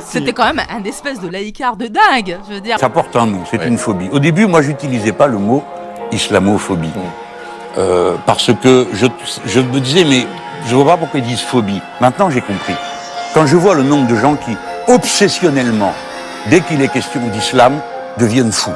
C'était quand même un espèce de laïcard de dingue, je veux dire. Ça porte un nom, c'est une phobie. Au début, moi, j'utilisais pas le mot islamophobie. Parce que je me disais, mais je vois pas pourquoi ils disent phobie. Maintenant, j'ai compris. Quand je vois le nombre de gens qui, obsessionnellement, dès qu'il est question d'islam, deviennent fous,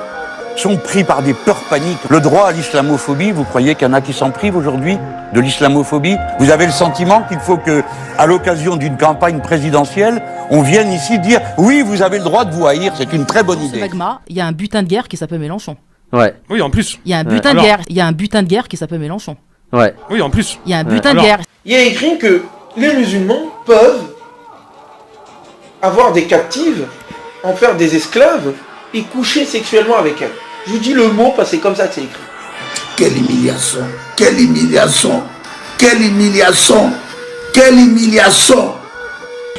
sont pris par des peurs paniques. Le droit à l'islamophobie, vous croyez qu'il y en a qui s'en privent aujourd'hui de l'islamophobie? Vous avez le sentiment qu'il faut que, à l'occasion d'une campagne présidentielle, on vienne ici dire « Oui, vous avez le droit de vous haïr, c'est une très bonne Dans ce idée ». magma, il y a un butin de guerre qui s'appelle Mélenchon. Ouais. Oui, en plus. Il y a un butin de guerre. Il y a un butin de guerre qui s'appelle Mélenchon. Ouais. Oui, en plus. Il y a un butin de guerre. Il y a écrit que les musulmans peuvent avoir des captives, en faire des esclaves et coucher sexuellement avec elles. Je vous dis le mot parce que c'est comme ça que c'est écrit. Quelle humiliation! Quelle humiliation! Quelle humiliation! Quelle humiliation!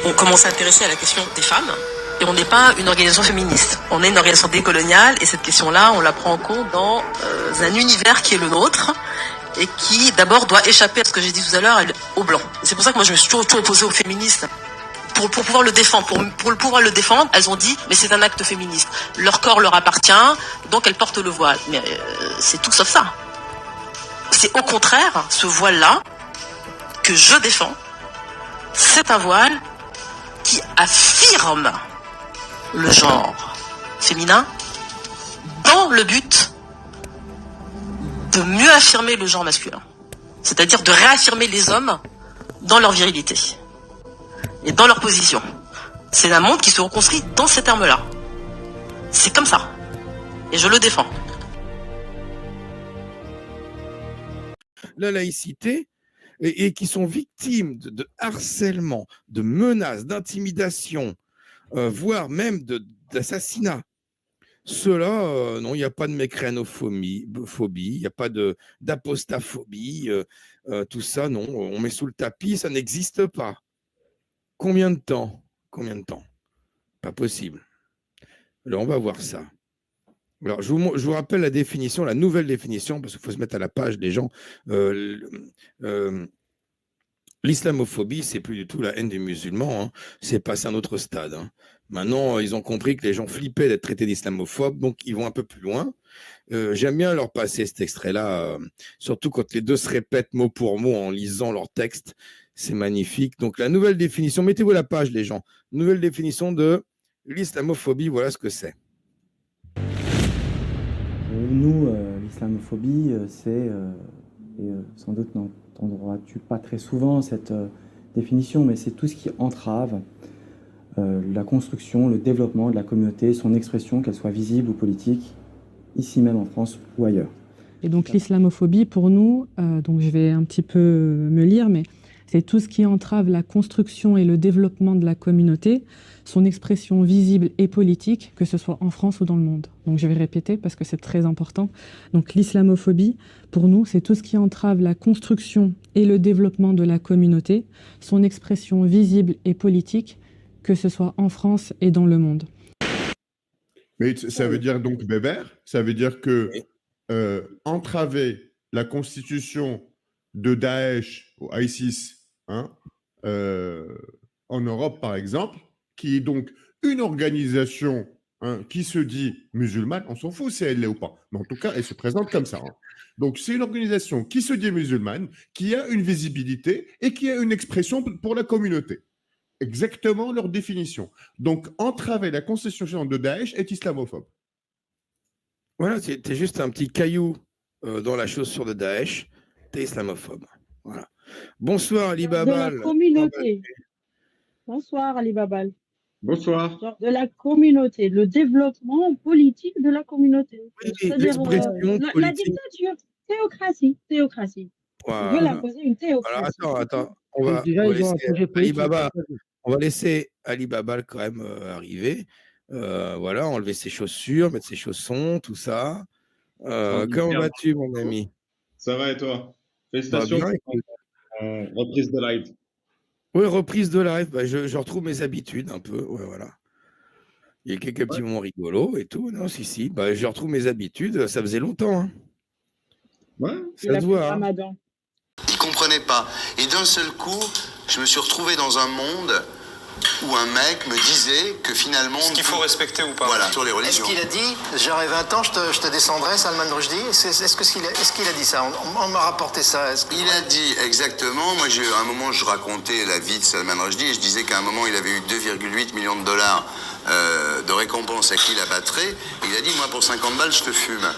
On commence à s'intéresser à la question des femmes. Et on n'est pas une organisation féministe. On est une organisation décoloniale et cette question-là, on la prend en compte dans un univers qui est le nôtre et qui, d'abord, doit échapper à ce que j'ai dit tout à l'heure, aux blancs. C'est pour ça que moi, je me suis toujours opposée aux féministes. Pour pouvoir le défendre, pour pouvoir le défendre, elles ont dit, mais c'est un acte féministe. Leur corps leur appartient, donc elles portent le voile. Mais c'est tout sauf ça. C'est au contraire, ce voile-là, que je défends, c'est un voile qui affirme le genre féminin dans le but de mieux affirmer le genre masculin. C'est-à-dire de réaffirmer les hommes dans leur virilité et dans leur position. C'est un monde qui se reconstruit dans ces termes-là. C'est comme ça. Et je le défends. La laïcité et qui sont victimes de harcèlement, de menaces, d'intimidation, voire même d'assassinat. Ceux-là, non, il n'y a pas de mécrénophobie, il n'y a pas d'apostaphobie, tout ça, non, on met sous le tapis, ça n'existe pas. Combien de temps? Pas possible. Alors, on va voir ça. Alors, je vous rappelle la définition, la nouvelle définition, parce qu'il faut se mettre à la page des gens. L'islamophobie, c'est plus du tout la haine des musulmans, hein. C'est passé à un autre stade, hein. Maintenant, ils ont compris que les gens flippaient d'être traités d'islamophobes, donc ils vont un peu plus loin. J'aime bien leur passer cet extrait-là, surtout quand les deux se répètent mot pour mot en lisant leur texte. C'est magnifique. Donc, la nouvelle définition, mettez-vous à la page, les gens. Nouvelle définition de l'islamophobie, voilà ce que c'est. Nous, l'islamophobie, c'est, et sans doute n'entendras-tu pas très souvent cette définition, mais c'est tout ce qui entrave la construction, le développement de la communauté, son expression, qu'elle soit visible ou politique, ici même en France ou ailleurs. Et donc l'islamophobie, pour nous, donc je vais un petit peu me lire, mais c'est tout ce qui entrave la construction et le développement de la communauté, son expression visible et politique, que ce soit en France ou dans le monde. Donc je vais répéter parce que c'est très important. Donc l'islamophobie, pour nous, c'est tout ce qui entrave la construction et le développement de la communauté, son expression visible et politique, que ce soit en France et dans le monde. Mais ça veut dire donc, Bébert, ça veut dire que entraver la constitution de Daesh ou ISIS, hein, en Europe par exemple, qui est donc une organisation, hein, qui se dit musulmane, on s'en fout si elle l'est ou pas, mais en tout cas elle se présente comme ça, hein. Donc c'est une organisation qui se dit musulmane, qui a une visibilité et qui a une expression pour la communauté. Exactement leur définition. Donc entraver la constitution de Daesh est islamophobe. Voilà, t'es juste un petit caillou dans la chaussure de Daesh, t'es islamophobe. Voilà. Bonsoir Ali Babal. De la communauté. Bonsoir Ali Babal. Bonsoir. Genre de la communauté, le développement politique de la communauté. Oui, C'est-à-dire la dictature, théocratie. Voilà. Je veux l'imposer une théocratie. Alors attends, on va laisser Ali Babal quand même arriver. Voilà, enlever ses chaussures, mettre ses chaussons, tout ça. Comment vas-tu, mon ami? Ça va et toi? Félicitations pour reprise de live. Oui, reprise de live. Bah, je retrouve mes habitudes un peu. Ouais, voilà. Il y a quelques petits moments rigolos et tout. Non, si. Bah, je retrouve mes habitudes. Ça faisait longtemps. Hein. Ouais, ça se voit. Hein. Ils ne comprenaient pas. Et d'un seul coup, je me suis retrouvé dans un monde où un mec me disait que finalement... Ce qu'il faut respecter ou pas. Voilà, sur les religions. Est-ce qu'il a dit, j'aurai 20 ans, je te descendrai, Salman Rushdie? Est-ce qu'il a dit ça? On m'a rapporté ça. Il a dit exactement, moi à un moment je racontais la vie de Salman Rushdie et je disais qu'à un moment il avait eu 2,8 millions de dollars de récompense à qui l'abattrait. Il a dit, moi pour 50 balles je te fume.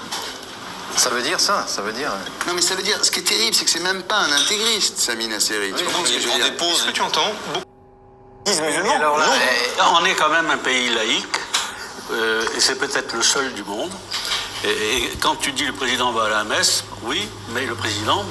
Ça veut dire ça, ça veut dire... Non mais ça veut dire, ce qui est terrible c'est que c'est même pas un intégriste, Sami Nasseri. Tu comprends ce que je veux dire? Est-ce que tu entends? Alors là, on est quand même un pays laïque, et c'est peut-être le seul du monde. Et quand tu dis le président va à la messe, oui, mais le président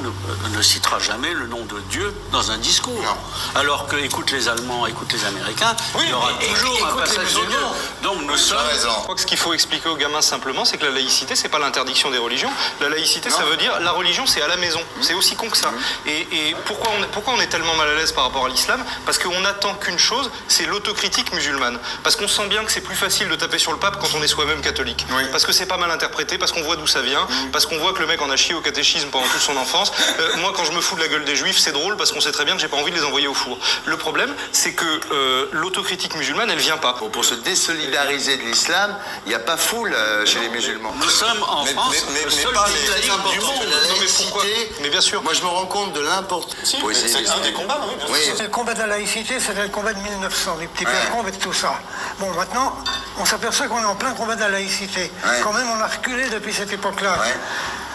ne citera jamais le nom de Dieu dans un discours. Non. Alors que écoute les Allemands, écoute les Américains, il y aura toujours un passage de Dieu. Donc nous sommes... Je crois que ce qu'il faut expliquer aux gamins simplement, c'est que la laïcité, c'est pas l'interdiction des religions. La laïcité, ça veut dire la religion, c'est à la maison. C'est aussi con que ça. Et pourquoi on est tellement mal à l'aise par rapport à l'islam? Parce qu'on attend qu'une chose, c'est l'autocritique musulmane. Parce qu'on sent bien que c'est plus facile de taper sur le pape quand on est soi-même catholique. Oui. Parce que c'est pas mal interprété, parce qu'on voit d'où ça vient, parce qu'on voit que le mec en a chié au catéchisme pendant toute son enfance. Moi, quand je me fous de la gueule des juifs, c'est drôle parce qu'on sait très bien que j'ai pas envie de les envoyer au four. Le problème, c'est que l'autocritique musulmane, elle vient pas. Pour se désolidariser de l'islam, il n'y a pas foule chez les musulmans. Nous sommes en France le seul pays laïque du monde. Non, mais pourquoi? Mais bien sûr. Moi, je me rends compte de l'importance. C'est un des combats, oui. Le combat de la laïcité, c'était le combat de 1900, les petits Pétrons et tout ça. Bon, maintenant, on s'aperçoit qu'on est en plein combat de la laïcité. Ouais. Quand même, on a reculé depuis cette époque-là. Ouais.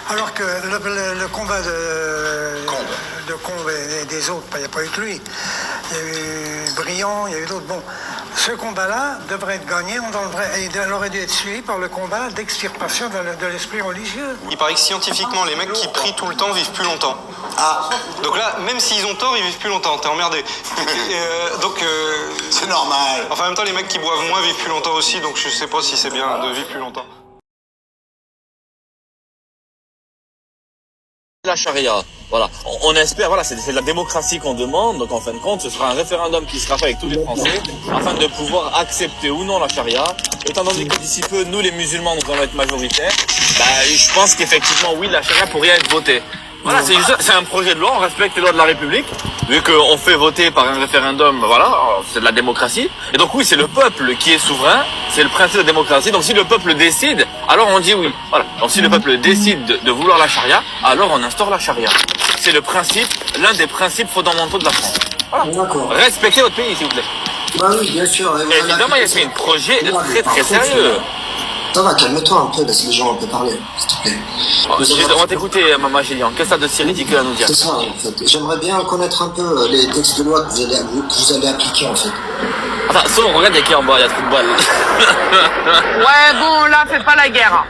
Alors que le combat de Combe et des autres, il n'y a pas eu que lui. Il y a eu Briand, il y a eu d'autres. Bon, ce combat-là devrait être gagné, il aurait dû être suivi par le combat d'extirpation de l'esprit religieux. Il paraît que scientifiquement, les mecs qui prient tout le temps vivent plus longtemps. Ah. Donc là, même s'ils ont tort, ils vivent plus longtemps. T'es emmerdé. C'est normal. Enfin, en même temps, les mecs qui boivent moins vivent plus longtemps aussi, donc je sais pas si c'est bien de vivre plus longtemps. La charia, voilà. On espère, voilà, c'est de la démocratie qu'on demande, donc en fin de compte, ce sera un référendum qui sera fait avec tous les Français, afin de pouvoir accepter ou non la charia. Étant donné que d'ici peu, nous les musulmans, nous allons être majoritaires, je pense qu'effectivement, oui, la charia pourrait être votée. Voilà, c'est un projet de loi, on respecte les lois de la République, vu qu'on fait voter par un référendum, voilà, c'est de la démocratie. Et donc oui, c'est le peuple qui est souverain, c'est le principe de la démocratie. Donc si le peuple décide, alors on dit oui. Voilà. Donc si le peuple décide de vouloir la charia, alors on instaure la charia. C'est le principe, l'un des principes fondamentaux de la France. Voilà. Respectez votre pays, s'il vous plaît. Bah oui, bien sûr. Et évidemment, il y a un projet très très sérieux. Ça va, calme-toi un peu, laisse les gens un peu parler, s'il te plaît. On va t'écouter, Maman Gélian. Qu'est-ce que t'as de si ridicule à nous dire? C'est ça, en fait. J'aimerais bien connaître un peu les textes de loi que vous allez appliquer, en fait. Attends, Saul, regarde, il y a qui en bas, il y a trop de balles. Ouais, bon, là, fais pas la guerre.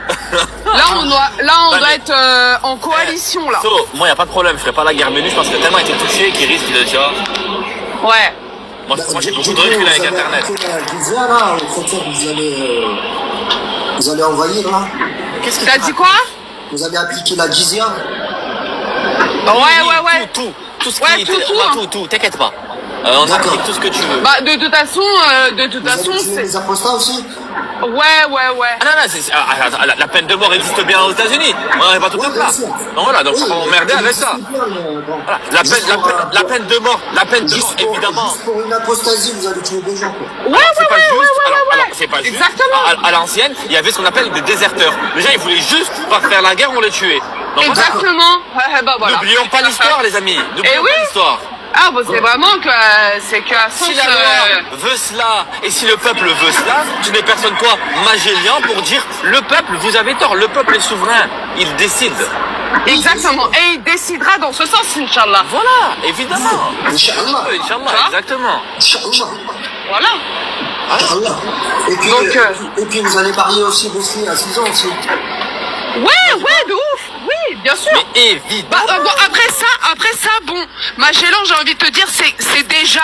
Là, on doit être en coalition, là. Saul, moi, il n'y a pas de problème, je ferai pas la guerre, mais lui, je pense que tellement été touché qu'il risque de, tu vois. Ouais. Moi, j'ai beaucoup de recul avec Internet. Là, vous allez envoyer, là. Qu'est-ce que t'as dit quoi? Vous allez appliquer la jizya? Ouais. Tout ce qui est... Tout, t'inquiète pas. On applique tout ce que tu veux. Bah, de toute façon, c'est... les apostats aussi? Ouais. Ah non, la peine de mort existe bien aux États-Unis. On n'est pas tout à plat. Donc voilà, donc on va emmerder avec ça. Voilà. La peine de mort, évidemment. Juste pour une apostasie, vous allez tuer des gens, quoi. Ouais. Alors, c'est pas juste. Exactement. À l'ancienne, il y avait ce qu'on appelle des déserteurs. Les gens, ils voulaient juste pas faire la guerre, on les tuait. Donc, exactement. Voilà. N'oublions pas l'histoire, les amis. N'oublions pas l'histoire. Ah, bah c'est vraiment que c'est qu'à sens... Si la loi veut cela, et si le peuple veut cela, tu n'es personne quoi, Magélian, pour dire le peuple, vous avez tort, le peuple est souverain, il décide. Exactement, et il décidera dans ce sens, Inch'Allah. Voilà, évidemment. Inch'Allah. Inch'Allah, exactement. Inch'Allah. Voilà. Inch'Allah. Et puis vous allez marier aussi vos filles à 6 ans aussi. Ouais, de ouf. Oui, bien sûr. Mais évidemment. Bon, après ça, bon, Magellan, j'ai envie de te dire, c'est déjà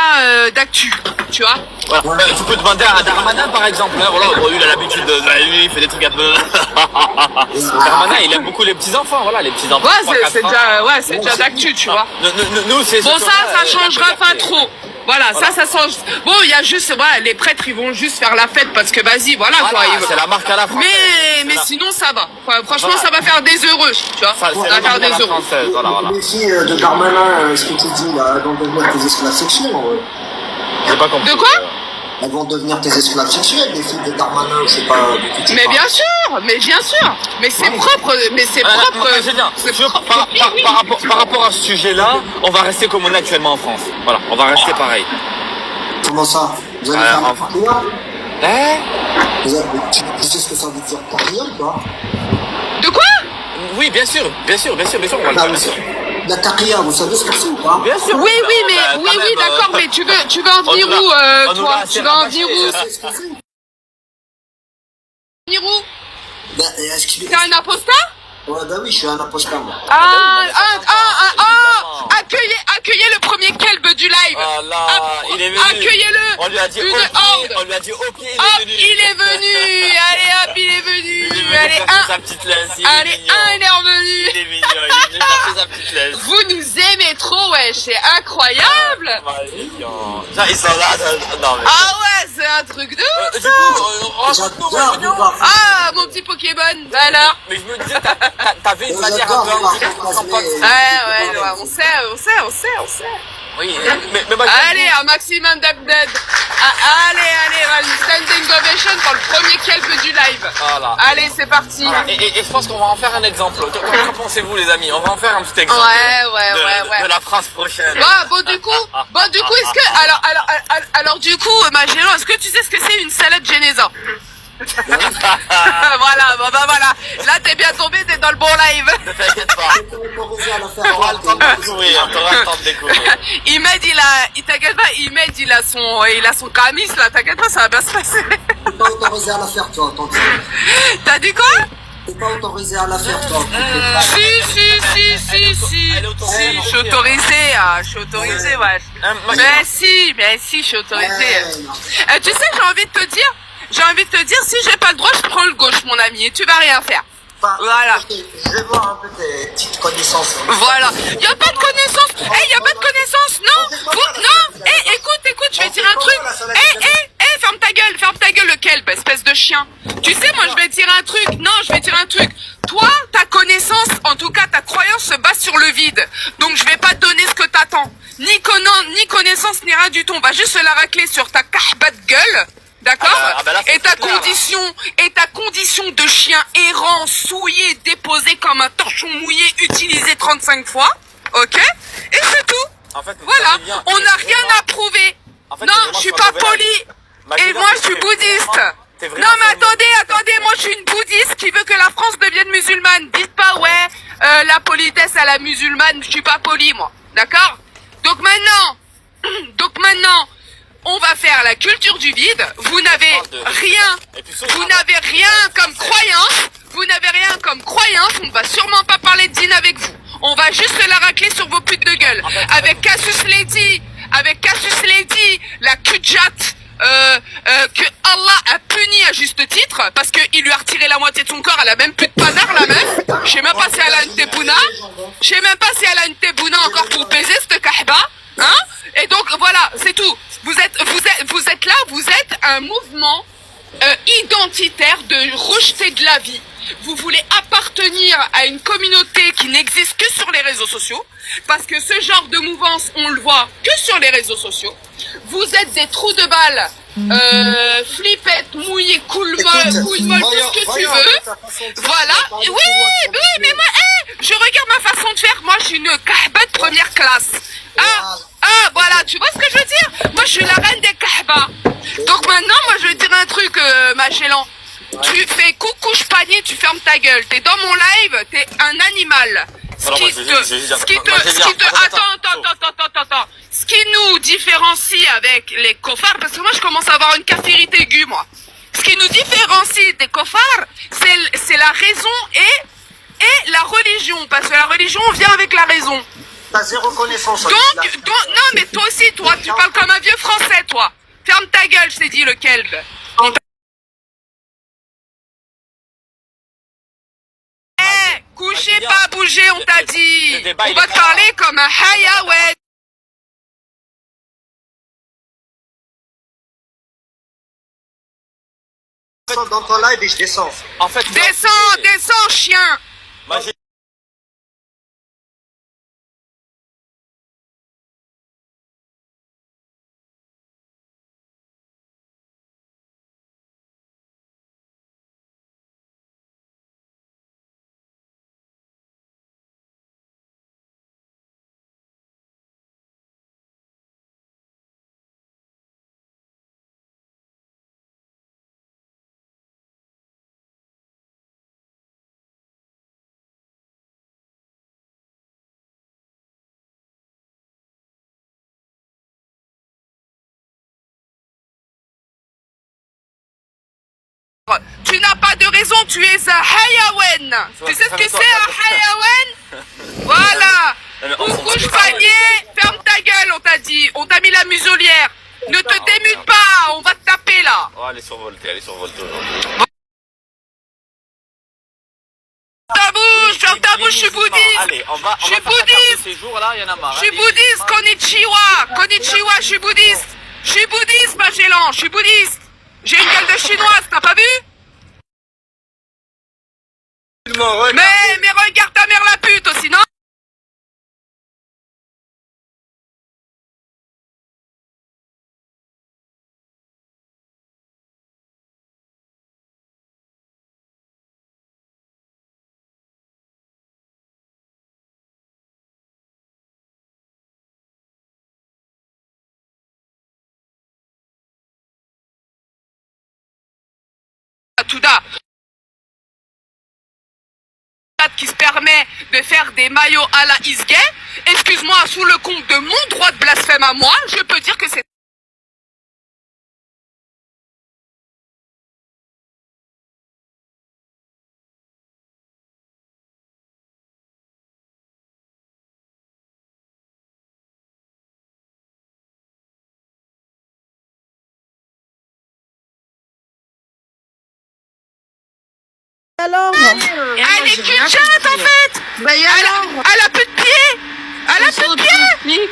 d'actu, tu vois. Voilà. Tu peux demander à Darmanin, par exemple. Hein, voilà, bon, lui, il a l'habitude de lui, il fait des trucs un peu. Darmanin, il aime beaucoup les petits enfants, voilà, les petits enfants. Ouais, c'est déjà d'actu, tu vois. Nous, c'est. Bon, ça changera pas trop. Voilà, ça change. Bon, il y a juste, les prêtres, ils vont juste faire la fête parce que vas-y, voilà quoi. C'est la marque à la française. Mais sinon, ça va. Enfin, franchement, ça va faire des heureux, tu vois. Ça va faire des heureux. Les filles de Darmanin, ce que tu dis là, dans le tes esclaves sexuels, en vrai. J'ai pas compris. De quoi? elles vont devenir tes esclaves sexuels, les filles de Darmanin, je sais pas. Mais bien sûr, mais c'est propre, Par rapport à ce sujet-là, on va rester comme on est actuellement en France. Voilà, on va rester pareil. Comment ça? Vous allez faire la taria? Tu sais ce que ça veut dire taria ou pas? De quoi? Oui, bien sûr, on va le faire. La taria, vous savez ce que c'est ou pas? Bien sûr. Oui, d'accord, mais tu veux en venir où, toi? Tu vas en venir où? T'es un apostat? Ouais, bah oui, je suis un apostat, moi. Accueillez le premier kelb du live. Ah là, il est venu. Accueillez-le. On lui a dit Une ok, horde. on lui a dit ok, Il est venu. Allez hop, il est venu. Allez, sa petite laisse, il est revenu. Il est mignon, il est venu chercher sa petite laisse. Vous nous aimez trop, ouais, c'est incroyable. Ça, ils sont là, non mais... Ah ouais, c'est un truc de ouf, Du coup, Ah, mon petit Pokémon, bah alors. Mais je me disais, t'avais une manière un peu... Ouais, on sait. Oui, mais moi, allez, un maximum d'updates. Allez, une standing ovation pour le premier kelp du live. Voilà. Allez, c'est parti. Voilà. Et je pense qu'on va en faire un exemple. Qu'en pensez-vous, les amis? On va en faire un petit exemple. Ouais. De la France prochaine. Bon, du coup, est-ce que, alors, du coup, Magellan, est-ce que tu sais ce que c'est une salade génésa? Voilà. Là, t'es bien tombé, t'es dans le bon live. Ne t'inquiète pas. T'auras le temps de découvrir. Imed, t'inquiète pas, Imed, il a son camis, là, t'inquiète pas, ça va bien se passer. T'es pas autorisé à la faire, toi, tant que T'as dit quoi? T'es pas autorisé à la faire, toi. Si, je suis autorisé, ouais. Mais si, je suis autorisé. Tu sais, j'ai envie de te dire, si j'ai pas le droit, je prends le gauche, mon ami, et tu vas rien faire. Voilà. Je vais voir un peu tes petites connaissances. Voilà. Y a pas de connaissances. Y a pas de connaissances. Non. Écoute, je vais dire un truc. Ferme ta gueule, le kelp, espèce de chien. Tu sais, moi, je vais dire un truc. Toi, ta connaissance, en tout cas, ta croyance se base sur le vide. Donc, je vais pas te donner ce que t'attends. Ni connaissance, ni rien du tout. On va juste se la racler sur ta kahba de gueule. D'accord? Et ta condition de chien errant, souillé, déposé comme un torchon mouillé, utilisé 35 fois. Ok? Et c'est tout. En fait, voilà. On n'a rien à prouver. Non, je suis pas poli. Et moi, je suis bouddhiste. Non, mais attendez, moi, je suis une bouddhiste qui veut que la France devienne musulmane. Dites pas, la politesse à la musulmane, je suis pas poli, moi. D'accord? Donc maintenant, on va faire la culture du vide. Vous n'avez rien comme croyance. On ne va sûrement pas parler de dîne avec vous. On va juste la racler sur vos putes de gueule. Avec Cassius Lady, la cul-de-jatte, que Allah a puni à juste titre, parce qu'il lui a retiré la moitié de son corps, elle a même plus de panard, la meuf. Je sais même pas si elle a une tebouna encore pour baiser cette kahba. Hein? Et donc voilà, c'est tout. Vous êtes là, vous êtes un mouvement identitaire de rejeter de la vie. Vous voulez appartenir à une communauté qui n'existe que sur les réseaux sociaux, parce que ce genre de mouvance, on le voit que sur les réseaux sociaux. Vous êtes des trous de balles, flippettes, mouillées, couilles molles, tout ce que tu veux. Voilà. Oui, mais moi, je regarde ma façon de faire. Moi, je suis une kahba de première classe. Voilà, tu vois ce que je veux dire? Moi, je suis la reine des kahbas. Donc maintenant, moi, je vais te dire un truc, Magellan. Tu fais coucouche panier, tu fermes ta gueule. T'es dans mon live, t'es un animal. Attends. Ce qui nous différencie avec les kofars, parce que moi, je commence à avoir une caférite aiguë, moi. Ce qui nous différencie des kofars, c'est la raison et la religion. Parce que la religion vient avec la raison. T'as zéro connaissance. Donc, non, mais toi aussi, tu parles comme un vieux français, toi. Ferme ta gueule, je t'ai dit, le kelb. Couchez pas, bougez, on t'a dit. On va te parler comme un hayaouet. Dans ton live et je descends. En fait, descends, chien. Tu n'as pas de raison, tu es un hayawan. Tu sais ce que c'est un hayawan? Voilà. Couche panier, ferme ta gueule, on t'a dit. On t'a mis la muselière. Ne te démute pas, on va te taper là. Oh, elle est survoltée aujourd'hui. Ferme ta bouche, je suis bouddhiste. Allez, on va je suis faire bouddhiste. ces jours là, il y en a marre. Je suis bouddhiste, konnichiwa, je suis bouddhiste. Je suis bouddhiste, Magellan, je suis bouddhiste. J'ai une gueule de chinoise, t'as pas vu? Mais regarde ta mère la pute aussi, non? Touda qui se permet de faire des maillots à la Isgay, excuse-moi, sous le compte de mon droit de blasphème à moi, je peux dire que c'est alors? Elle est qu'une chatte en fait. Elle a plus de pieds. Elle a plus de pieds.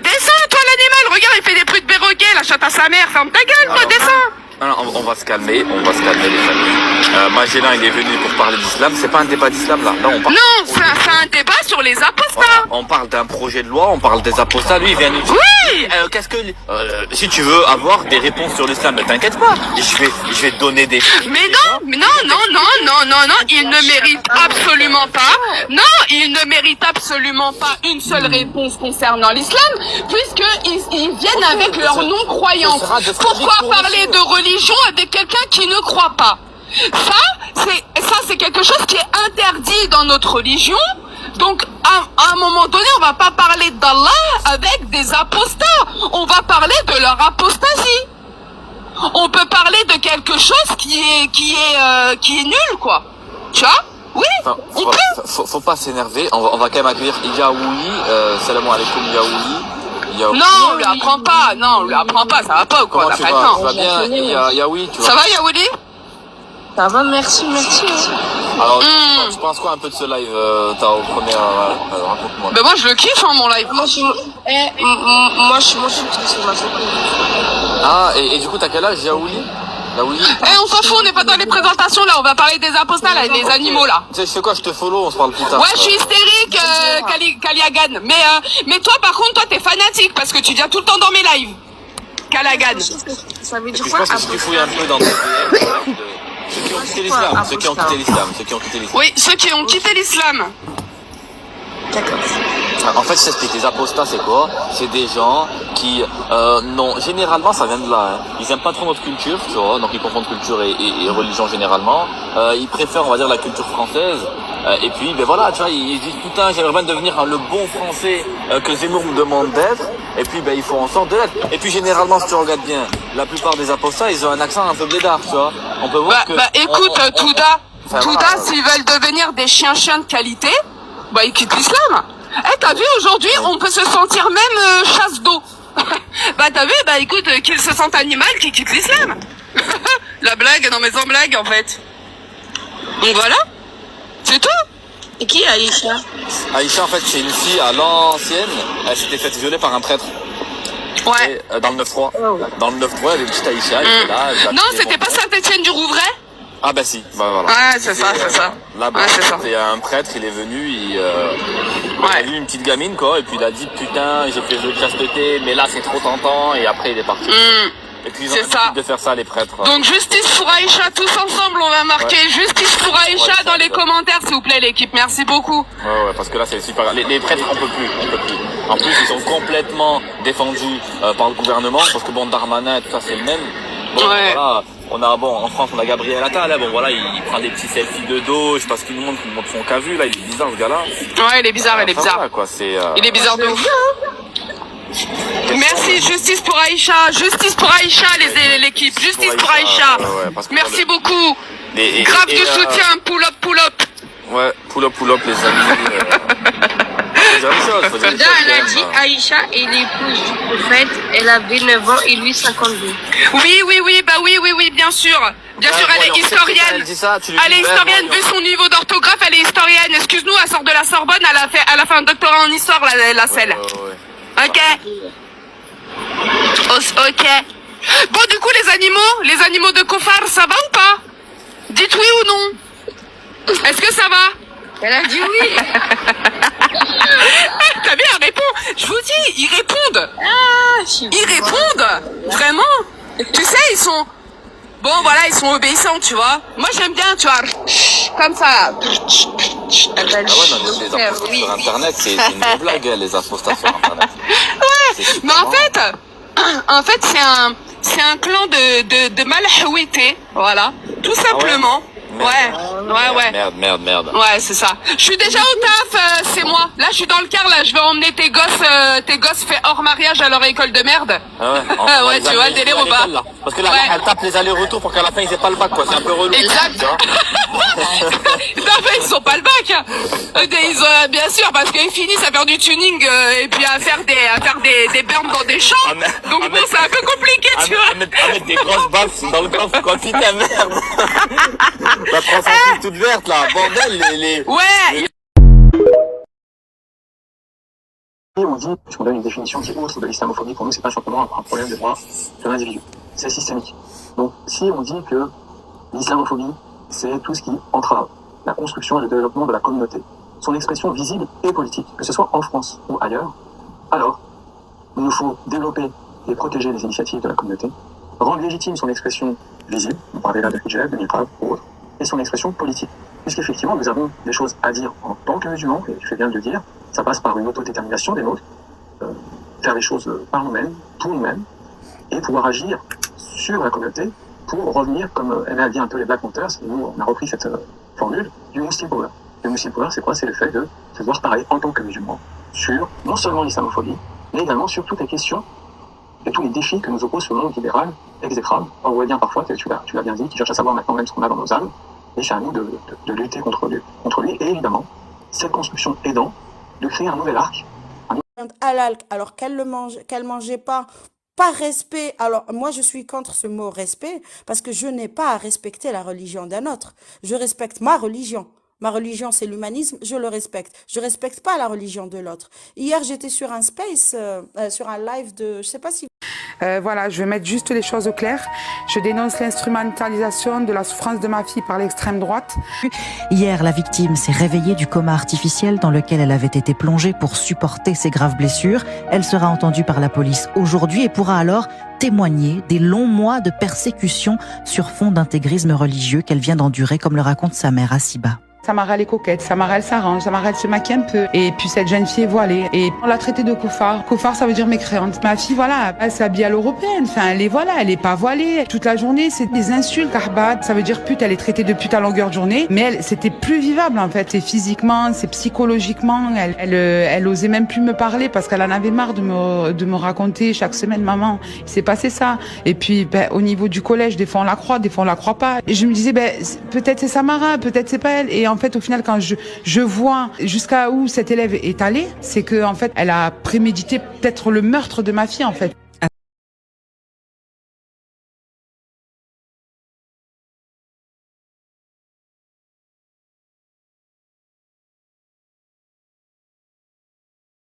Descends toi l'animal, regarde il fait des bruits de perroquet, la chatte à sa mère, ferme ta gueule toi, descends. On va se calmer, les familles. Magellan il est venu pour parler d'islam, c'est pas un débat d'islam là. Non, c'est un débat sur les apostats. Voilà, on parle d'un projet de loi, on parle des apostats, lui il vient nous dire. Oui. Qu'est-ce que si tu veux avoir des réponses sur l'islam, ne t'inquiète pas, je vais te donner des. Mais non, il ne mérite absolument pas. Non, il ne mérite absolument pas une seule réponse concernant l'islam, puisqu'ils viennent avec leur non-croyance. Pourquoi parler de religion avec quelqu'un qui ne croit pas? Ça c'est quelque chose qui est interdit dans notre religion. Donc à un moment donné, on va pas parler d'Allah avec des apostats. On va parler de leur apostasie. On peut parler de quelque chose qui est nul, quoi. Tu vois? Oui, enfin, faut pas s'énerver. On va quand même accueillir Yaouli. Salam alaikum Yaouli. Non, on lui apprend pas, ça va pas ou quoi? Comment tu vas? Ça va bien, Yaouli, tu vois. Ça va, Yaouli? Ça va, merci. Alors, tu penses quoi un peu de ce live, au premier, raconte-moi. Ben moi, je le kiffe, hein, mon live. Moi, je suis sur ma photo. Ah, et du coup, t'as quel âge, Yaouli? On s'en fout, on n'est pas dans les présentations, là, on va parler des apostats, là, des animaux, là. Tu sais, je fais quoi, je te follow, on se parle plus tard. Ouais, je suis hystérique, Kaliagan. Mais toi, par contre, toi, t'es fanatique, parce que tu viens tout le temps dans mes lives. Kaliagan. Ça veut dire je quoi? pense que si tu fouilles un peu dans tes DM, ceux qui ont quitté l'islam, Oui, ceux qui ont quitté l'islam. D'accord. En fait, je t'explique, les apostats, c'est quoi? C'est des gens qui, généralement, ça vient de là, hein. Ils aiment pas trop notre culture, tu vois, donc ils confondent culture et religion généralement. Ils préfèrent, on va dire, la culture française. Et puis, ben voilà, tu vois, ils disent, putain, j'aimerais bien devenir le bon français que Zemmour me demande d'être. Et puis, ben, ils font en sorte de l'être. Et puis, généralement, si tu regardes bien, la plupart des apostats, ils ont un accent un peu blédard, tu vois. On peut voir que... écoute, Touda, s'ils veulent devenir des chiens de qualité, bah, ils quittent l'islam. T'as vu, aujourd'hui, on peut se sentir même chasse d'eau. T'as vu, écoute, qu'ils se sentent animal, qu'ils quittent l'islam. La blague, non mais sans blague, en fait. Donc voilà. C'est tout. Et qui est Aïcha? Aïcha, en fait, c'est une fille à l'ancienne. Elle s'était faite violer par un prêtre. Ouais. Et, dans le 9-3. Dans le 9-3, il y avait une petite Aïcha. Elle était là, non, c'était pas Saint-Étienne du Rouvray? Ah bah si, voilà. Ouais, c'est ça. Là-bas, c'était un prêtre, il est venu, il a vu une petite gamine, quoi, et puis il a dit, putain, j'ai fait le de chasteté, mais là, c'est trop tentant, et après, il est parti. Et puis, ils ont l'habitude de faire ça, les prêtres. Donc, justice pour Aïcha, tous ensemble, on va marquer justice pour Aïcha dans les commentaires, s'il vous plaît, l'équipe. Merci beaucoup. Ouais, parce que là, c'est super. Les prêtres, on peut plus. En plus, ils sont complètement défendus par le gouvernement, parce que bon, Darmanin et tout ça, c'est le même. Bon, voilà, en France, on a Gabriel Attal, là, bon, voilà, il prend des petits selfies de dos, je sais pas ce qu'il nous montre son cavu, là, il est bizarre, ce gars-là. Ouais, il est bizarre. Voilà, quoi, il est bizarre de ouf. Merci, justice pour Aïcha, l'équipe, justice pour Aïcha. Merci beaucoup. Grave de soutien, pull up. Ouais, pull up les amis. Soudain, elle a dit Aïcha est l'épouse du prophète, elle avait 9 ans et lui 52. Oui, bien sûr. Bien sûr, elle est historienne. Elle est historienne, vu son niveau d'orthographe, elle est historienne. Excuse-nous, elle sort de la Sorbonne, elle a fait un doctorat en histoire, la selle. Ok. Bon, du coup, les animaux de Kofar, ça va ou pas? Dites oui ou non. Est-ce que ça va? Elle a dit oui. T'as vu, elle répond. Je vous dis, ils répondent. Ils répondent. Vraiment. Tu sais, ils sont... Bon, voilà, ils sont obéissants, tu vois. Moi, j'aime bien, tu vois. Comme ça. Ah ouais, non, les apostats sur Internet, c'est une blague, les apostats sur Internet. Ouais, mais en fait, c'est un clan de malhouettés, voilà, tout simplement. Ouais. Merde. Ouais, c'est ça. Je suis déjà au taf, c'est moi. Là, je suis dans le car, là, je vais emmener tes gosses faits hors mariage à leur école de merde. Ah ouais, ouais, tu vois, le délire ou pas? Parce que là, elle tape les allers-retours pour qu'à la fin, ils aient pas le bac, quoi. C'est un peu relou. Exact. Non, mais ils ont pas le bac. Ils ont, bien sûr, parce qu'ils finissent à faire du tuning et puis à faire des burns dans des champs. Donc bon, c'est un peu compliqué, tu vois. À mettre des grosses baffes dans le coffre quand il ta merde. La 306 toute verte, là. Bordel, les... Ouais. On dit, puisqu'on donne une définition qui est autre de l'islamophobie, pour nous, c'est pas simplement un problème de droit sur l'individu. C'est systémique. Donc, si on dit que l'islamophobie, c'est tout ce qui entrave la construction et le développement de la communauté, son expression visible et politique, que ce soit en France ou ailleurs, alors, il nous faut développer et protéger les initiatives de la communauté, rendre légitime son expression visible, on parlait là de hijab, de niqab ou autre, et son expression politique. Puisqu'effectivement, nous avons des choses à dire en tant que musulmans, et je fais bien de le dire, ça passe par une autodétermination des nôtres, faire les choses par nous-mêmes, pour nous-mêmes, et pouvoir agir sur la communauté pour revenir, comme elle a dit un peu les Black Panthers, et nous on a repris cette formule, du Muslim Power. Le Muslim Power, c'est quoi? C'est le fait de pouvoir parler en tant que musulman sur non seulement l'islamophobie, mais également sur toutes les questions et tous les défis que nous oppose ce monde libéral exécrable, orwellien parfois, tu l'as bien dit, qui cherche à savoir maintenant même ce qu'on a dans nos âmes, et c'est à nous de lutter contre lui, et évidemment, cette construction aidant, de créer un nouvel arc. Halal, alors qu'elle mangeait pas, par respect. Alors moi je suis contre ce mot respect, parce que je n'ai pas à respecter la religion d'un autre. Je respecte ma religion. Ma religion, c'est l'humanisme, je le respecte. Je respecte pas la religion de l'autre. Hier, j'étais sur un space, sur un live de... Je sais pas si... Voilà, je vais mettre juste les choses au clair. Je dénonce l'instrumentalisation de la souffrance de ma fille par l'extrême droite. Hier, la victime s'est réveillée du coma artificiel dans lequel elle avait été plongée pour supporter ses graves blessures. Elle sera entendue par la police aujourd'hui et pourra alors témoigner des longs mois de persécution sur fond d'intégrisme religieux qu'elle vient d'endurer, comme le raconte sa mère Asiba. Samara elle est coquette, Samara elle s'arrange, Samara elle se maquille un peu. Et puis cette jeune fille est voilée. Et on l'a traitée de Kofar. Kofar ça veut dire mécréante. Ma fille voilà, elle s'habille à l'européenne. Enfin elle est pas voilée. Toute la journée c'est des insultes. Kahbat, ça veut dire pute, elle est traitée de pute à longueur de journée. Mais elle, c'était plus vivable en fait. C'est physiquement, c'est psychologiquement. Elle osait même plus me parler parce qu'elle en avait marre de me raconter chaque semaine, maman, il s'est passé ça. Et puis au niveau du collège, des fois on la croit, des fois on la croit pas. Et je me disais peut-être c'est Samara, peut-être c'est pas elle. Et en fait, au final, quand je vois jusqu'à où cette élève est allée, c'est que en fait, elle a prémédité peut-être le meurtre de ma fille, en fait.